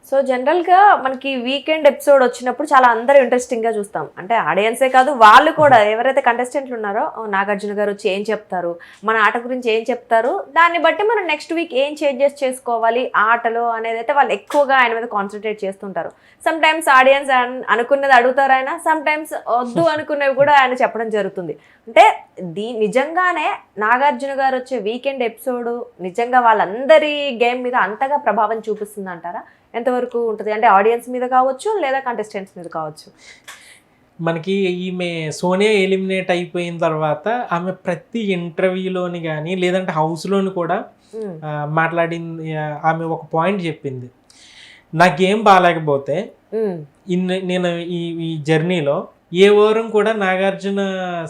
So జనరల్గా మనకి weekend episode వచ్చినప్పుడు చాలా అందరూ ఇంట్రెస్టింగ్గా చూస్తాం. అంటే ఆడియన్సే కాదు, వాళ్ళు కూడా ఎవరైతే కంటెస్టెంట్లు ఉన్నారో నాగార్జున గారు వచ్చి ఏం చెప్తారు, మన ఆట గురించి ఏం చెప్తారు, దాన్ని బట్టి మనం నెక్స్ట్ వీక్ ఏం చేంజెస్ చేసుకోవాలి ఆటలో అనేది అయితే వాళ్ళు ఎక్కువగా ఆయన మీద కాన్సన్ట్రేట్ చేస్తుంటారు. సమ్ టైమ్స్ ఆడియన్స్ అనుకున్నది అడుగుతారు ఆయన, సమ్ టైమ్స్ వద్దు అనుకున్నవి కూడా ఆయన చెప్పడం జరుగుతుంది. అంటే నిజంగానే నాగార్జున గారు వచ్చే వీకెండ్ ఎపిసోడ్ నిజంగా వాళ్ళందరి గేమ్ మీద అంతగా ప్రభావం చూపిస్తుంది అంటారా? ఎంతవరకు ఉంటుంది? అంటే ఆడియన్స్ మీద కావచ్చు లేదా కంటెస్టెంట్స్ మీద కావచ్చు. మనకి ఈమె సోనియా ఎలిమినేట్ అయిపోయిన తర్వాత ఆమె ప్రతి ఇంటర్వ్యూలోని కానీ లేదంటే హౌస్లోని కూడా మాట్లాడింది. ఆమె ఒక పాయింట్ చెప్పింది, నా గేమ్ బాగాలేకపోతే నేను ఈ జర్నీలో ఏ వారం కూడా నాగార్జున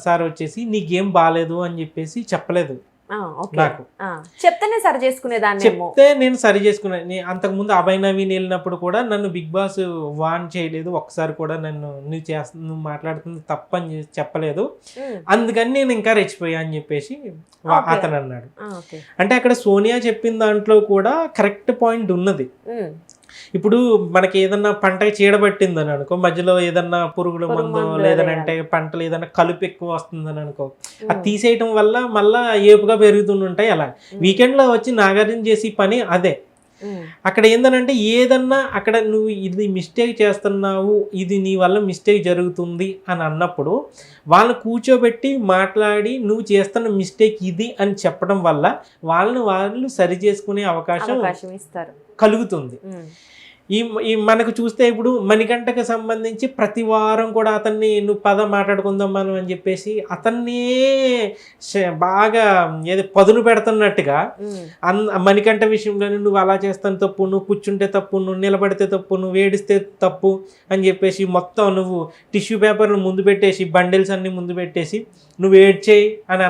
సార్ వచ్చేసి నీ గేమ్ బాగాలేదు అని చెప్పేసి చెప్పలేదు. నాకు చెప్తేనే సరి చేసుకునేదాన్ని, చెప్తే నేను సరి చేసుకునే. అంతకుముందు అభయ్ నవీన్ వెళ్ళినప్పుడు కూడా నన్ను బిగ్ బాస్ వాన్ చేయలేదు, ఒకసారి కూడా నన్ను నువ్వు మాట్లాడుతుంది తప్పని చెప్పలేదు, అందుకని నేను ఇంకా రెచ్చిపోయా అని చెప్పేసి అతను అన్నాడు. అంటే అక్కడ సోనియా చెప్పిన దాంట్లో కూడా కరెక్ట్ పాయింట్ ఉన్నది. ఇప్పుడు మనకి ఏదన్నా పంటకి చీడబట్టిందని అనుకో, మధ్యలో ఏదన్నా పురుగుల మందు లేదనంటే పంటలు ఏదన్నా కలుపు ఎక్కువ వస్తుందని అనుకో, అది తీసేయటం వల్ల మళ్ళా ఏపుగా పెరుగుతుంటాయి. అలా వీకెండ్లో వచ్చి నాగార్జున చేసి పని అదే. అక్కడ ఏందనంటే ఏదన్నా అక్కడ నువ్వు ఇది మిస్టేక్ చేస్తున్నావు, ఇది నీ వల్ల మిస్టేక్ జరుగుతుంది అని అన్నప్పుడు వాళ్ళని కూర్చోబెట్టి మాట్లాడి నువ్వు చేస్తున్న మిస్టేక్ ఇది అని చెప్పడం వల్ల వాళ్ళు సరి చేసుకునే అవకాశం ఇస్తారు, కలుగుతుంది. ఈ మనకు చూస్తే ఇప్పుడు మణికంఠకు సంబంధించి ప్రతి వారం కూడా అతన్ని నువ్వు పద మాట్లాడుకుందాం మనం అని చెప్పేసి అతన్నే బాగా ఏదో పదును పెడుతున్నట్టుగా మణికంఠ విషయంలో నువ్వు అలా చేస్తాను తప్పు, నువ్వు కూర్చుంటే తప్పు, నువ్వు నిలబడితే తప్పు, నువ్వు ఏడిస్తే తప్పు అని చెప్పేసి మొత్తం నువ్వు టిష్యూ పేపర్లు ముందు పెట్టేసి బండిల్స్ అన్ని ముందు పెట్టేసి నువ్వు ఏడ్చేయి అని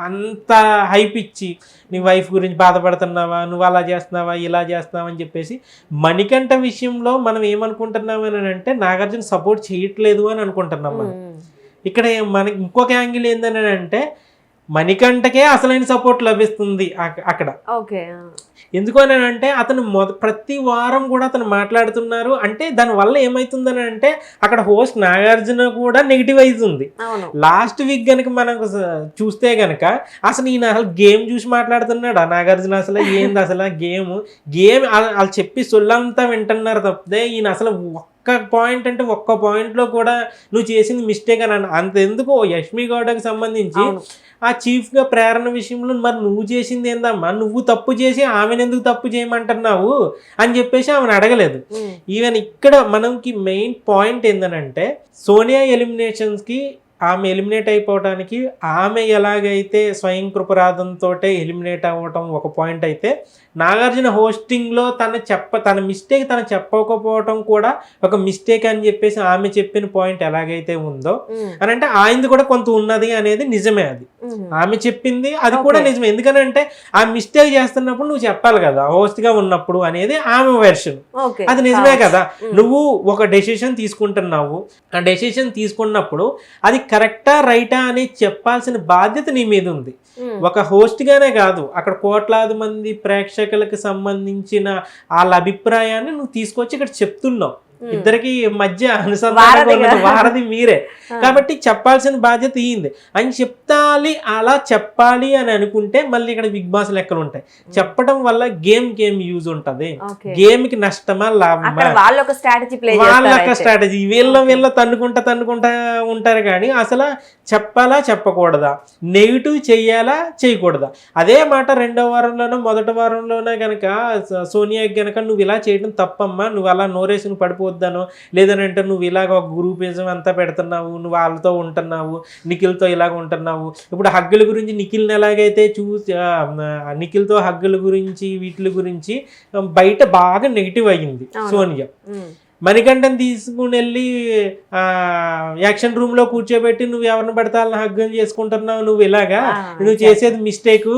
అంత హైప్ ఇచ్చి నీ వైఫ్ గురించి బాధపడుతున్నావా, నువ్వు అలా చేస్తున్నావా, ఇలా చేస్తున్నావా అని చెప్పేసి మణికంఠ విషయంలో మనం ఏమనుకుంటున్నాం అని అంటే నాగార్జున సపోర్ట్ చేయట్లేదు అని అనుకుంటున్నాం మనం. ఇక్కడ మనకి ఇంకొక యాంగిల్ ఏందని అంటే మణికంఠకే అసలైన సపోర్ట్ లభిస్తుంది అక్కడ. ఎందుకు అని అంటే అతను ప్రతి వారం కూడా అతను మాట్లాడుతున్నారు. అంటే దానివల్ల ఏమవుతుందని అంటే అక్కడ హోస్ట్ నాగార్జున కూడా నెగిటివ్ అవుతుంది. లాస్ట్ వీక్ గనక మనకు చూస్తే గనక అసలు ఈయన అసలు గేమ్ చూసి మాట్లాడుతున్నాడు నాగార్జున, అసలు ఏంది అసలు గేమ్ వాళ్ళు చెప్పి సొల్లంతా వింటున్నారు తప్పితే ఈయన అసలు ఒక్క పాయింట్ అంటే ఒక్క పాయింట్లో కూడా నువ్వు చేసింది మిస్టేక్ అని అంతెందుకు యష్మి గౌడకి సంబంధించి ఆ చీఫ్గా ప్రేరణ విషయంలో మరి నువ్వు చేసింది ఏందమ్మా, నువ్వు తప్పు చేసి ఆమెను ఎందుకు తప్పు చేయమంటున్నావు అని చెప్పేసి ఆమెను అడగలేదు. ఈవెన్ ఇక్కడ మనకి మెయిన్ పాయింట్ ఏందనంటే సోనియా ఎలిమినేషన్స్కి ఆమె ఎలిమినేట్ అయిపోవడానికి ఆమె ఎలాగైతే స్వయం కృపరాధంతో ఎలిమినేట్ అవ్వటం ఒక పాయింట్ అయితే, నాగార్జున హోస్టింగ్లో తన మిస్టేక్ తను చెప్పకపోవటం కూడా ఒక మిస్టేక్ అని చెప్పేసి ఆమె చెప్పిన పాయింట్ ఎలాగైతే ఉందో అని అంటే ఆయనది కూడా కొంత ఉన్నది అనేది నిజమే. అది ఆమె చెప్పింది అది కూడా నిజమే. ఎందుకనంటే ఆ మిస్టేక్ చేస్తున్నప్పుడు నువ్వు చెప్పాలి కదా హోస్ట్గా ఉన్నప్పుడు అనేది ఆమె వెర్షన్. అది నిజమే కదా. నువ్వు ఒక డెసిషన్ తీసుకుంటున్నావు, ఆ డెసిషన్ తీసుకున్నప్పుడు అది కరెక్టా రైటా అని చెప్పాల్సిన బాధ్యత నీ మీద ఉంది. ఒక హోస్ట్ గానే కాదు, అక్కడ కోట్లాది మంది ప్రేక్షకులకు సంబంధించిన వాళ్ళ అభిప్రాయాన్ని నువ్వు తీసుకొచ్చి ఇక్కడ చెప్తున్నావు. ఇద్దరికి మధ్య అనుసంధానం వారధి మీరే కాబట్టి చెప్పాల్సిన బాధ్యత ఇయ్యింది అని చెప్తాలి. అలా చెప్పాలి అని అనుకుంటే మళ్ళీ ఇక్కడ బిగ్ బాస్ లెక్కలు ఉంటాయి. చెప్పడం వల్ల గేమ్ యూజ్ ఉంటది, గేమ్ కి నష్టమా లాభమా, వాళ్ళొక స్ట్రాటజీ వీళ్ళ తన్నుకుంటా ఉంటారు. కానీ అసలు చెప్పాలా చెప్పకూడదా, నెగిటివ్ చెయ్యాలా చేయకూడదా, అదే మాట రెండో వారంలోనో మొదటి వారంలోనే గనక సోనియాకి గనక నువ్వు ఇలా చేయడం తప్పమ్మా, నువ్వు అలా నోరేసుకుని పడిపోద్దాను, లేదనంటే నువ్వు ఇలాగ ఒక గ్రూపిజం అంతా పెడుతున్నావు, నువ్వు వాళ్ళతో ఉంటున్నావు, నిఖిల్తో ఇలాగ ఉంటున్నావు. ఇప్పుడు హగ్గుల గురించి నిఖిల్ని ఎలాగైతే నిఖిల్తో హగ్గుల గురించి వీటి గురించి బయట బాగా నెగిటివ్ అయ్యింది సోనియా. మణికంఠని తీసుకుని వెళ్ళి యాక్షన్ రూమ్ లో కూర్చోబెట్టి నువ్వు ఎవరిని పడితే వాళ్ళని హగ్గం చేసుకుంటున్నావు, నువ్వు ఇలాగా నువ్వు చేసేది మిస్టేక్,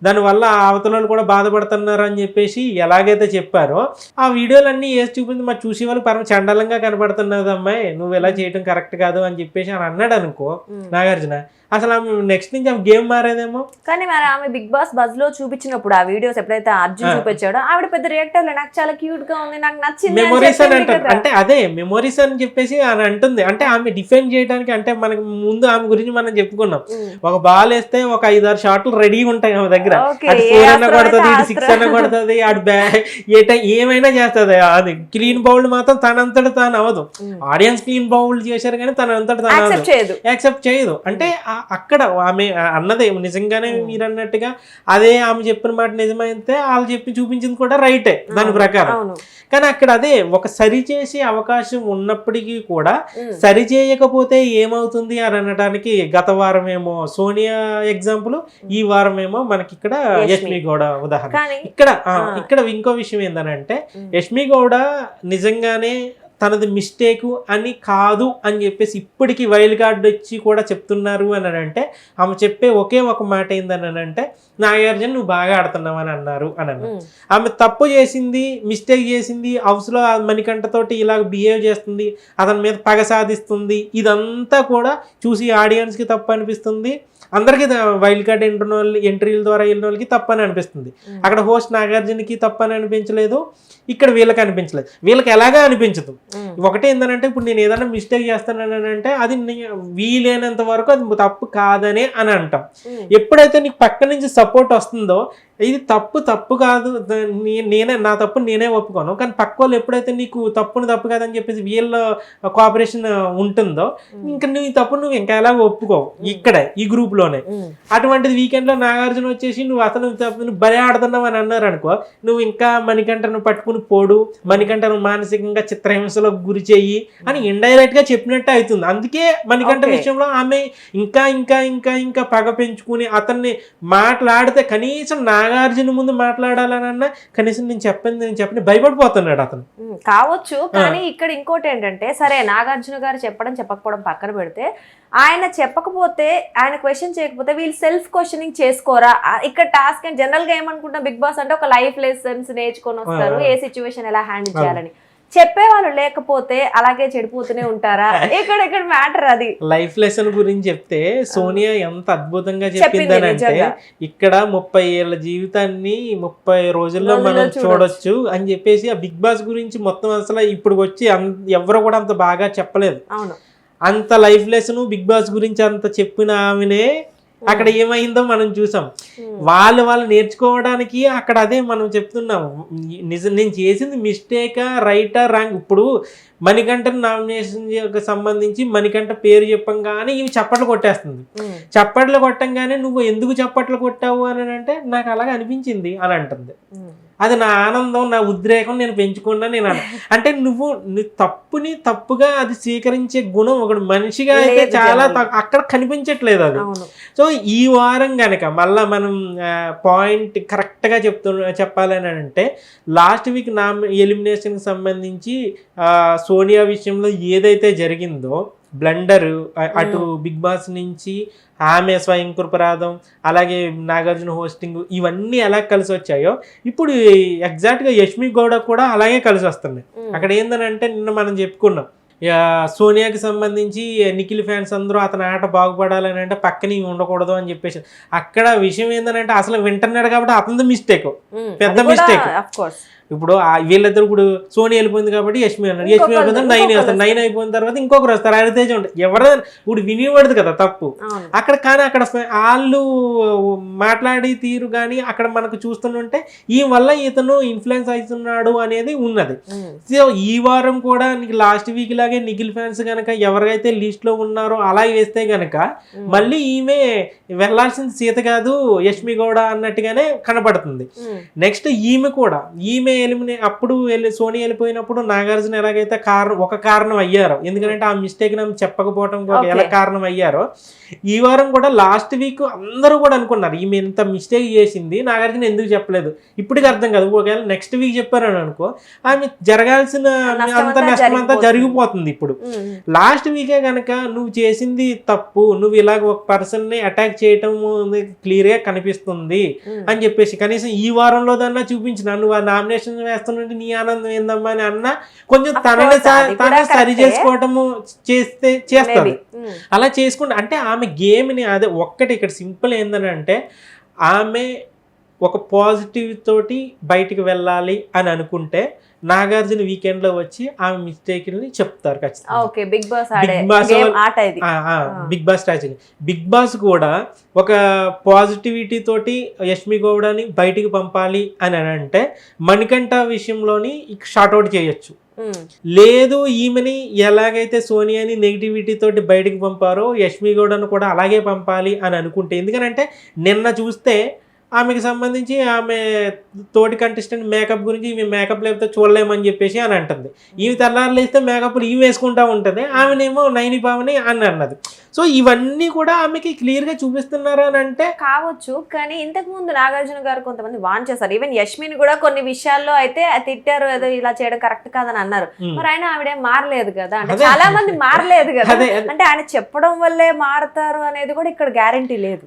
దానివల్ల అవతల వాళ్ళు కూడా బాధపడుతున్నారు అని చెప్పేసి ఎలాగైతే చెప్పారో ఆ వీడియోలన్నీ వేసి చూపించి మరి చూసే వాళ్ళు పరమ చండాలంగా కనపడుతున్నది అమ్మాయి, నువ్వు ఇలా చేయడం కరెక్ట్ కాదు అని చెప్పేసి అని అన్నాడు అనుకో నాగార్జున, అసలు ఆమె నెక్స్ట్ నుంచి ఆమె గేమ్ మారేదేమో. కానీ మరి ఆమె బిగ్ బాస్ బజ్ లో చూపించినప్పుడు ఆ వీడియోస్ ఎప్పుడైతే అర్జున్ చూపించాడో ఆవిడ పెద్ద రియాక్టర్ నాకు చాలా క్యూట్ గా ఉంది, నాకు నచ్చింది మెమొరీస్ అని అంటారు. అంటే అదే మెమొరీస్ అని చెప్పేసి అని అంటుంది. అంటే ఆమె డిఫెండ్ చేయడానికి, అంటే మనకి ముందు ఆమె గురించి మనం చెప్పుకున్నాం, ఒక బాల్ వేస్తే ఒక 5-6 షాట్లు రెడీ ఉంటాయి ఆమె దగ్గర, అటు 4 అన్న కొడుతుంది, ఇటు 6 అన్న కొడుతుంది, అటు ఏమైనా చేస్తుంది. అది క్లీన్ బౌల్డ్ మాత్రం తనంతట తాను అవ్వదు, ఆడియన్స్ క్లీన్ బౌల్డ్ చేశారు కానీ తనంతట తాను యాక్సెప్ట్ చేయదు. అంటే అక్కడ ఆమె అన్నదే నిజంగానే మీరు అన్నట్టుగా అదే ఆమె చెప్పిన మాట నిజమైతే వాళ్ళు చెప్పి చూపించింది కూడా రైటే దాని ప్రకారం. కానీ అక్కడ అదే ఒక సరి చేసే అవకాశం ఉన్నప్పటికీ కూడా సరి చేయకపోతే ఏమవుతుంది అని అనడానికి గత వారం ఏమో సోనియా ఎగ్జాంపుల్, ఈ వారం ఏమో మనకి ఇక్కడ యష్మి గౌడ ఉదాహరణ. ఇక్కడ ఇంకో విషయం ఏంటంటే యష్మి గౌడ నిజంగానే తనది మిస్టేకు అని కాదు అని చెప్పేసి ఇప్పటికీ వైల్డ్ కార్డ్ వచ్చి కూడా చెప్తున్నారు అని అంటే ఆమె చెప్పే ఒకే ఒక మాట ఏందని అంటే నాగార్జున నువ్వు బాగా ఆడుతున్నావు అని అన్నారు అని అన్నారు. ఆమె తప్పు చేసింది, మిస్టేక్ చేసింది, హౌస్లో మణికంఠతోటి ఇలా బిహేవ్ చేస్తుంది, అతని మీద పగ సాధిస్తుంది, ఇదంతా కూడా చూసి ఆడియన్స్కి తప్పు అనిపిస్తుంది, అందరికీ వైల్డ్ కార్డ్ ఎంట్రీల ద్వారా వెళ్ళిన వాళ్ళకి తప్పని అనిపిస్తుంది. అక్కడ హోస్ట్ నాగార్జునకి తప్పని అనిపించలేదు, ఇక్కడ వీళ్ళకి అనిపించలేదు, వీళ్ళకి ఎలాగా అనిపించదు. ఒకటి ఏంటంటే ఇప్పుడు నేను ఏదైనా మిస్టేక్ చేస్తానని అంటే అది వీలైనంత వరకు అది తప్పు కాదనే అని అంటాం. ఎప్పుడైతే నీకు పక్క నుంచి సపోర్ట్ వస్తుందో ఇది తప్పు కాదు, నా తప్పు నేనే ఒప్పుకోను, కానీ పక్క వాళ్ళు ఎప్పుడైతే నీకు తప్పు కాదని చెప్పేసి వీళ్ళ కోఆపరేషన్ ఉంటుందో ఇంకా నువ్వు తప్పు నువ్వు ఇంకా ఎలా ఒప్పుకోవు ఇక్కడే ఈ గ్రూప్ లోనే. అటువంటిది వీకెండ్ లో నాగార్జున వచ్చేసి నువ్వు అసలు నువ్వు బలే ఆడుతున్నావు అని అన్నారు అనుకో, నువ్వు ఇంకా మణికంఠను పట్టుకుని పోడు, మణికంఠను మానసికంగా చిత్రహింసలో గురి చెయ్యి అని ఇండైరెక్ట్ గా చెప్పినట్టే అవుతుంది. అందుకే మణికంఠ విషయంలో ఆమె ఇంకా ఇంకా ఇంకా ఇంకా పగ పెంచుకుని అతన్ని మాట్లాడితే కనీసం నాగార్జున ముందు మాట్లాడాలనన్నా కనీసం నేను చెప్పని భయపడిపోతున్నాడు అతను. కావచ్చు, కానీ ఇక్కడ ఇంకోటి ఏంటంటే సరే నాగార్జున గారు చెప్పకపోవడం పక్కన పెడితే ఆయన చెప్పకపోతే ఆయన క్వశ్చన్ చేయకపోతే వీళ్ళు సెల్ఫ్ క్వశ్చనింగ్ చేసుకోరా? ఇక్కడ టాస్క్ జనరల్ గా ఏమనుకుంటున్నా బిగ్ బాస్ అంటే ఒక లైఫ్ లెసన్స్ నేర్చుకొని వస్తారు, ఏ సిచ్యువేషన్ ఎలా హ్యాండిల్ చేయాలని. చెప్పేవాళ్ళు లేకపోతే అలాగే చెడిపోతూనే ఉంటారా? ఇక్కడ మ్యాటర్ అది. లైఫ్ లెసన్ గురించి చెప్తే సోనియా ఎంత అద్భుతంగా చెప్పిందనంటే ఇక్కడ 30 ఏళ్ల జీవితాన్ని 30 రోజుల్లో మనం చూడొచ్చు అని చెప్పేసి ఆ బిగ్ బాస్ గురించి మొత్తం అసలు ఇప్పుడు వచ్చి ఎవరు కూడా అంత బాగా చెప్పలేదు. అంత లైఫ్ లెసన్ బిగ్ బాస్ గురించి అంత చెప్పిన ఆమెనే అక్కడ ఏమైందో మనం చూసాం. వాళ్ళు నేర్చుకోవడానికి అక్కడ అదే మనం చెప్తున్నాం, నేను చేసింది మిస్టేకా రైటా రాంగ్. ఇప్పుడు మణికంఠ నామినేషన్ సంబంధించి మణికంఠ పేరు చెప్పంగానే ఇవి చప్పట్లు కొట్టేస్తుంది. చప్పట్లు కొట్టంగానే నువ్వు ఎందుకు చప్పట్లు కొట్టావు అని అంటే నాకు అలాగే అనిపించింది అని అంటుంది. అది నా ఆనందం, నా ఉద్రేకం నేను పెంచుకున్నా నేను అంటే నువ్వు తప్పుని తప్పుగా అది స్వీకరించే గుణం ఒకడు మనిషిగా అయితే చాలా అక్కడ కనిపించట్లేదు అది. సో ఈ వారం గనక మళ్ళా మనం పాయింట్ కరెక్ట్గా చెప్పాలని అంటే లాస్ట్ వీక్ నా ఎలిమినేషన్కి సంబంధించి సోనియా విషయంలో ఏదైతే జరిగిందో బ్లండర్, అటు బిగ్ బాస్ నుంచి ఆమె స్వయం కృపరాధం, అలాగే నాగార్జున హోస్టింగ్, ఇవన్నీ ఎలా కలిసి వచ్చాయో ఇప్పుడు ఎగ్జాక్ట్గా యష్మి గౌడ కూడా అలాగే కలిసి వస్తున్నాయి. అక్కడ ఏందనంటే నిన్న మనం చెప్పుకున్నాం సోనియాకి సంబంధించి నిఖిల్ ఫ్యాన్స్ అందరూ అతని ఆట బాగుపడాలని అంటే పక్కన ఉండకూడదు అని చెప్పేసి. అక్కడ విషయం ఏంటంటే అసలు వింటున్నాడు కాబట్టి అతనిది మిస్టేక్, పెద్ద మిస్టేక్. ఇప్పుడు వీళ్ళిద్దరు ఇప్పుడు సోని వెళ్ళిపోయింది కాబట్టి యష్మి అన్నాడు, యష్మి అయిపోయింది 9 వస్తారు, 9 అయిపోయిన తర్వాత ఇంకొకరు వస్తారు, హరితేజ ఉంటారు, ఎవరైనా ఇప్పుడు వినిపడదు కదా తప్పు అక్కడ. కానీ అక్కడ వాళ్ళు మాట్లాడి తీరు కానీ అక్కడ మనకు చూస్తుంటే ఈ వల్ల ఇతను ఇన్ఫ్లుయెన్స్ అవుతున్నాడు అనేది ఉన్నది. సో ఈ వారం కూడా లాస్ట్ వీక్ లాగే నిఖిల్ ఫ్యాన్స్ కనుక ఎవరైతే లిస్ట్ లో ఉన్నారో అలా వేస్తే గనక మళ్ళీ ఈమె వెళ్లాల్సిన సీత కాదు యష్మి గౌడ అన్నట్టుగానే కనపడుతుంది. నెక్స్ట్ ఈమె కూడా ఈమె అప్పుడు సోనీ వెళ్ళిపోయినప్పుడు నాగార్జున ఎలాగైతే ఒక కారణం అయ్యారో, ఎందుకంటే ఆ మిస్టేక్ నాకు చెప్పకపోవడం ఎలా కారణం అయ్యారో, ఈ వారం కూడా లాస్ట్ వీక్ అందరూ కూడా అనుకున్నారు ఈమె ఇంత మిస్టేక్ చేసింది, నాగార్జున ఎందుకు చెప్పలేదు, ఇప్పటికి అర్థం కాదు. ఒకవేళ నెక్స్ట్ వీక్ చెప్పారని అనుకో, ఆమె జరగాల్సిన అంత నష్టం అంతా జరిగిపోతుంది. ఇప్పుడు లాస్ట్ వీకే కనుక నువ్వు చేసింది తప్పు, నువ్వు ఇలాగ ఒక పర్సన్ ని అటాక్ చేయటం క్లియర్ గా కనిపిస్తుంది అని చెప్పేసి కనీసం ఈ వారంలో దన్నా చూపించిన, నువ్వు ఆ నామినేషన్ వేస్తున్నట్టు నీ ఆనందం ఏందమ్మా అని అన్నా కొంచెం తనని సరి చేసుకోవటము చేస్తారు. అలా చేసుకుంటే అంటే ఆమె గేమ్ని అదే ఒక్కటి ఇక్కడ సింపుల్ ఏంటంటే, ఆమె ఒక పాజిటివ్ తోటి బయటికి వెళ్ళాలి అని అనుకుంటే నాగార్జున వీకెండ్ లో వచ్చి ఆమె మిస్టేక్ ని చెప్తారు ఖచ్చితంగా. Bigg Boss strategy. Bigg Boss కూడా ఒక పాజిటివిటీ తోటి యష్మి గౌడని బయటికి పంపాలి అని అంటే మణికంఠ విషయంలోని షార్ట్అవుట్ చేయొచ్చు. లేదు ఈమెని ఎలాగైతే సోనియాని నెగిటివిటీ తోటి బయటికి పంపారో యష్మి గౌడను కూడా అలాగే పంపాలి అని అనుకుంటే, ఎందుకంటే నిన్న చూస్తే ఆమెకి సంబంధించి ఆమె తోటి కంటెస్టెంట్ మేకప్ గురించి ఈమె మేకప్ లేకపోతే చూడలేమని చెప్పేసి అని అంటుంది. ఈమె తెల్లారులు వేస్తే మేకప్లు ఈమె వేసుకుంటా ఉంటుంది, ఆమెనేమో నైని పావని అని అన్నది. సో ఇవన్నీ కూడా ఆమెకి క్లియర్ గా చూపిస్తున్నారు అని అంటే కావచ్చు. కానీ ఇంతకు ముందు నాగార్జున గారు కొంతమంది వాన్ చేశారు, ఈవెన్ యష్మిని కూడా కొన్ని విషయాల్లో అయితే తిట్టారు, ఏదో ఇలా చేయడం కరెక్ట్ కాదని అన్నారు. మరి ఆయన ఆవిడే మారలేదు కదా, అంటే చాలా మంది మారలేదు కదా, అంటే ఆయన చెప్పడం వల్లే మారుతారు అనేది కూడా ఇక్కడ గ్యారంటీ లేదు.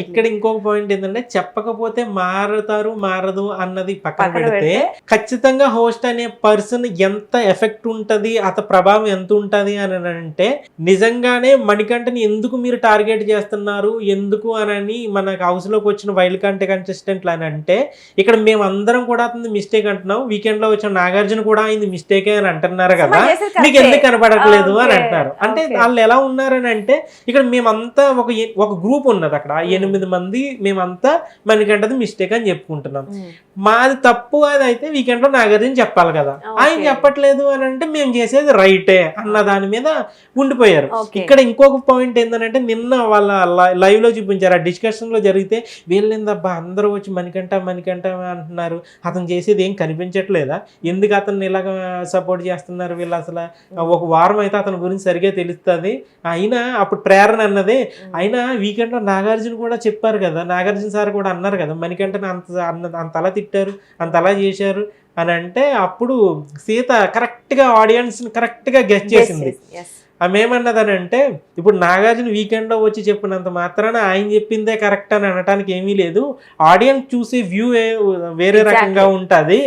ఇక్కడ ఇంకొక పాయింట్ ఏంటంటే, చెప్పకపోతే మారుతారు మారదు అన్నది పక్కన పెడితే ఖచ్చితంగా హోస్ట్ అనే పర్సన్ ఎంత ఎఫెక్ట్ ఉంటది, అత ప్రభావం ఎంత ఉంటది అని అంటే, నిజంగానే మణికంఠ ఎందుకు మీరు టార్గెట్ చేస్తున్నారు ఎందుకు అని మనకు హౌస్ లోకి వచ్చిన వైల్డ్ కంటెస్టెంట్లు అని అంటే, ఇక్కడ మేము అందరం కూడా అతను మిస్టేక్ అంటున్నాం, వీకెండ్ లో వచ్చిన నాగార్జున కూడా అయింది మిస్టేకే అని అంటున్నారు కదా, మీకు ఎందుకు కనపడట్లేదు అని అంటున్నారు. అంటే వాళ్ళు ఎలా ఉన్నారని అంటే, ఇక్కడ మేమంతా ఒక గ్రూప్ ఉన్నది అక్కడ 8 మంది, మేమంతా మణికంఠది మిస్టేక్ అని చెప్పుకుంటున్నాం, మాది తప్పు అది అయితే వీకెండ్ లో నాగార్జున చెప్పాలి కదా, ఆయన చెప్పట్లేదు అని అంటే మేము చేసేది రైటే అన్న దాని మీద ఉండిపోయారు. ఇక్కడ ఇంకొక పాయింట్ ఏంటంటే, నిన్న వాళ్ళ లైవ్ లో చూపించారు, ఆ డిస్కషన్ లో జరిగితే వీళ్ళేందబ్బా అందరూ వచ్చి మణికంఠ అంటున్నారు, అతను చేసేది ఏం కనిపించట్లేదా, ఎందుకు అతన్ని ఇలాగ సపోర్ట్ చేస్తున్నారు వీళ్ళు, అసలు ఒక వారం అయితే అతని గురించి సరిగ్గా తెలుస్తుంది, అయినా అప్పుడు ప్రేరణ అన్నదే, అయినా వీకెండ్ లో నాగార్జున కూడా చెప్పారు కదా, నాగార్జున సార్ కూడా అన్నారు కదా మణికంఠని అంత అలా తిట్టారు, అంత అలా చేశారు అని అంటే, అప్పుడు సీత కరెక్ట్ గా ఆడియన్స్ కరెక్ట్ గా గెస్ చేసింది. ఆమె ఏమన్నదని అంటే, ఇప్పుడు నాగార్జున వీకెండ్ లో వచ్చి చెప్పినంత మాత్రాన ఆయన చెప్పిందే కరెక్ట్ అని అనటానికి ఏమీ లేదు, ఆడియన్స్ చూసే వ్యూ వేరే రకంగా ఉంటుంది,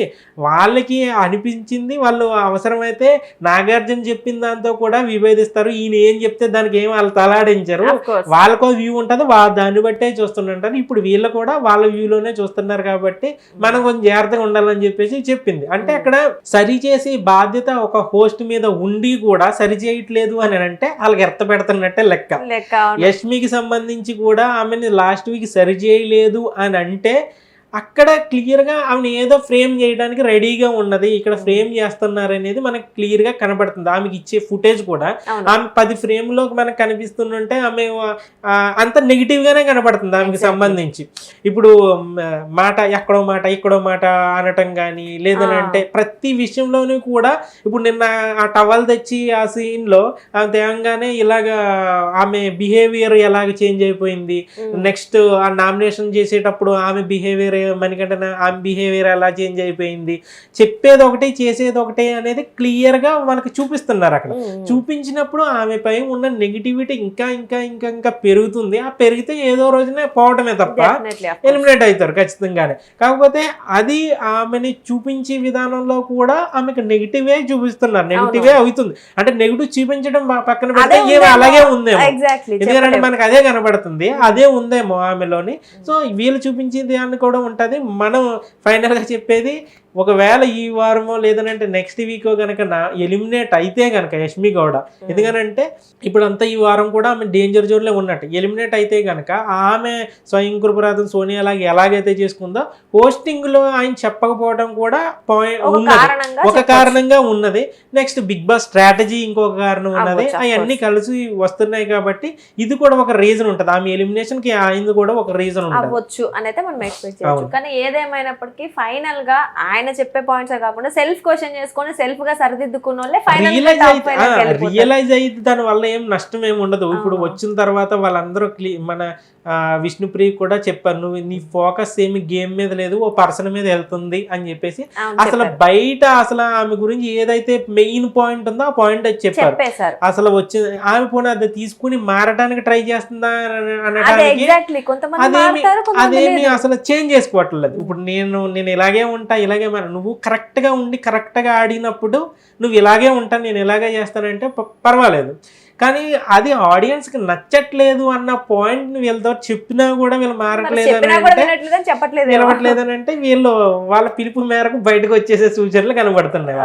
వాళ్ళకి అనిపించింది వాళ్ళు అవసరమైతే నాగార్జున చెప్పిన దాంతో కూడా విభేదిస్తారు, ఈయన ఏం చెప్తే దానికి ఏం వాళ్ళు తలాడించారు, వాళ్ళకో వ్యూ ఉంటుంది, దాన్ని బట్టే చూస్తుంటారు, ఇప్పుడు వీళ్ళు కూడా వాళ్ళ వ్యూలోనే చూస్తున్నారు కాబట్టి మనం కొంచెం జాగ్రత్తగా ఉండాలని చెప్పేసి చెప్పింది. అంటే అక్కడ సరిచేసే బాధ్యత ఒక హోస్ట్ మీద ఉండి కూడా సరి చేయట్లేదు అని అంటే వాళ్ళకి ఎర్త పెడుతున్నట్టే లెక్క. యష్మికి సంబంధించి కూడా ఆమెని లాస్ట్ వీక్ సరి చేయలేదు అని అంటే అక్కడ క్లియర్ గా ఆమెను ఏదో ఫ్రేమ్ చేయడానికి రెడీగా ఉన్నది, ఇక్కడ ఫ్రేమ్ చేస్తున్నారు అనేది మనకు క్లియర్ గా కనబడుతుంది. ఆమెకి ఇచ్చే ఫుటేజ్ కూడా ఆమె 10 ఫ్రేమ్ లో మనకు కనిపిస్తుంటే ఆమె అంత నెగిటివ్ గానే కనబడుతుంది ఆమెకి సంబంధించి. ఇప్పుడు ఎక్కడో మాట ఇక్కడో మాట అనటం కానీ లేదనంటే ప్రతి విషయంలోనూ కూడా, ఇప్పుడు నిన్న ఆ టవల్ తెచ్చి ఆ సీన్ లో ఆమె తేవంగానే ఇలాగా ఆమె బిహేవియర్ ఎలాగ చేంజ్ అయిపోయింది, నెక్స్ట్ ఆ నామినేషన్ చేసేటప్పుడు ఆమె బిహేవియర్ మణికంఠ ఆమె బిహేవియర్ ఎలా చేంజ్ అయిపోయింది, చెప్పేది ఒకటి చేసేది ఒకటే అనేది క్లియర్ గా మనకి చూపిస్తున్నారు. అక్కడ చూపించినప్పుడు ఆమె పై ఉన్న నెగిటివిటీ ఇంకా ఇంకా ఇంకా ఇంకా పెరుగుతుంది, ఆ పెరిగితే ఏదో రోజునే పోవటమే తప్ప ఎలిమినేట్ అవుతారు ఖచ్చితంగానే. కాకపోతే అది ఆమెని చూపించే విధానంలో కూడా ఆమెకు నెగిటివే చూపిస్తున్నారు, నెగిటివే అవుతుంది. అంటే నెగిటివ్ చూపించడం పక్కన పెడితే ఏమో అలాగే ఉందేమో, ఎందుకంటే మనకు అదే కనబడుతుంది, అదే ఉందేమో ఆమెలోని. సో వీళ్ళు చూపించే దాన్ని కూడా ఉంటది. మనం ఫైనల్ గా చెప్పేది, ఒకవేళ ఈ వారమో లేదనంటే నెక్స్ట్ వీకో కనుక ఎలిమినేట్ అయితే కనుక యష్మి గౌడ, ఎందుకనంటే ఇప్పుడు అంతా ఈ వారం కూడా ఆమె డేంజర్ జోన్ లో ఉన్నట్టు, ఎలిమినేట్ అయితే కనుక ఆమె స్వయం కృపరాధం సోనియా లాగా ఎలాగైతే చేసుకుందో పోస్టింగ్ లో ఆయన చెప్పకపోవడం కూడా ఒక కారణంగా ఉన్నది. నెక్స్ట్ బిగ్ బాస్ స్ట్రాటజీ ఇంకొక కారణం ఉన్నది, అవన్నీ కలిసి వస్తున్నాయి కాబట్టి ఇది కూడా ఒక రీజన్ ఉంటుంది, ఆమె ఎలిమినేషన్ కి ఆయన కూడా ఒక రీజన్ ఉంటుంది అని అయితే మనం ఎక్స్పెక్ట్ చేయొచ్చు. కానీ ఏదేమైనప్పటికీ ఫైనల్ గా ఆయన ఆయన చెప్పే పాయింట్స్ కాకుండా సెల్ఫ్ క్వశ్చన్ చేసుకొని సెల్ఫ్ గా సరిదిద్దుకున్న వాళ్ళే ఫైనల్ రియలైజ్ అయితే దాని వల్ల ఏం నష్టం ఏమి ఉండదు. ఇప్పుడు వచ్చిన తర్వాత వాళ్ళందరూ మన విష్ణుప్రియ కూడా చెప్పారు, నువ్వు నీ ఫోకస్ ఏమి గేమ్ మీద లేదు, ఓ పర్సన్ మీద వెళ్తుంది అని చెప్పేసి. అసలు బయట అసలు ఆమె గురించి ఏదైతే మెయిన్ పాయింట్ ఉందో ఆ పాయింట్ అది చెప్పారు. అసలు వచ్చి ఆమె పోనీ అది తీసుకుని మారడానికి ట్రై చేస్తుందా అనడానికి అదేమి అసలు చేంజ్ చేసుకోవట్లేదు. ఇప్పుడు నేను ఇలాగే ఉంటా, ఇలాగే నువ్వు కరెక్ట్ గా ఉండి కరెక్ట్ గా ఆడినప్పుడు నువ్వు ఇలాగే ఉంటా, నేను ఇలాగే చేస్తానంటే పర్వాలేదు. కానీ అది ఆడియన్స్ కి నచ్చట్లేదు అన్న పాయింట్ వీళ్ళతో చెప్పినా కూడా వీళ్ళు మారట్లేదు అని అంటే వీళ్ళు వాళ్ళ పిలుపు మేరకు బయటకు వచ్చేసే సూచనలు కనబడుతున్నాయి.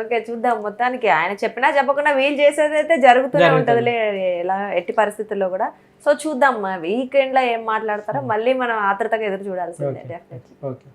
ఓకే చూద్దాం. మొత్తానికి ఆయన చెప్పినా చెప్పకుండా వీళ్ళు చేసేది అయితే జరుగుతూనే ఉంటదిలే ఎలా ఎట్టి పరిస్థితుల్లో కూడా. సో చూద్దాం వీకెండ్ లో ఏం మాట్లాడతారో మళ్ళీ మనం ఆత్రుతగా ఎదురు చూడాల్సిందే. ఓకే.